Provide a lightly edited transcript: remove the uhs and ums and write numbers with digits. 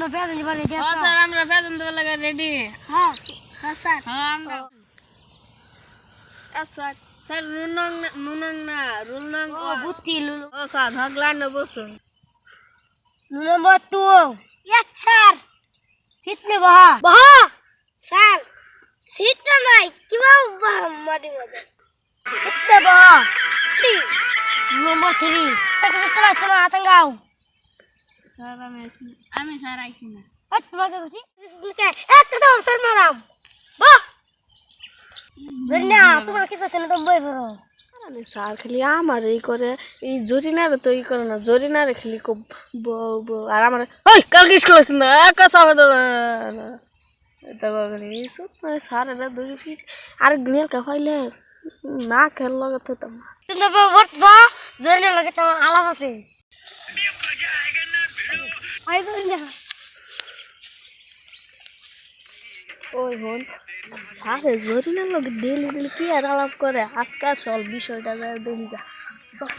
আমরা বেতন দিবার রেডি হ্যাঁ স্যার আমরা বেতন দেওয়ার লাগা রেডি হ্যাঁ হ্যাঁ স্যার হ্যাঁ আমরা স্যার স্যার নুনং না রুল নং ও বুঝছি লুলু ও স্যার হগলান বসুন নম্বর 2 ইয়েস স্যার সিট নে বহা বহা স্যার সিট না নাই কিভাবে বহা মাটি মধ্যে সিট নে বহা নম্বর 3 তোরা চলো আতঙ্গাও স্যার আমি স্যার আইছি না তোমাকে বলছি একটা দাও স্যার ম্যাডাম বাহ ধন্যা তোমার কিছু আছে না তুমি বই পড়ো আরে স্যার খালি আমার এই করে এই জরিনারে তো ই করে না জরিনারে খালি আর আমার ওই কালকে স্কুল আসছেন না একা সামনে এটা বাগরি সব স্যার এটা দুই ফিট আর গ্নিয়াল কা ফাইলে না খেল লাগতে তো তুমি বর্তা জরিনা লাগে তো আলাপ আছে আই ধন্যা ওই হন স্যারে জরিনার লোক ডেলি ডেলি কি আর আলাপ করে আজকাল সব বিষয়টা যায় দেখি যা চল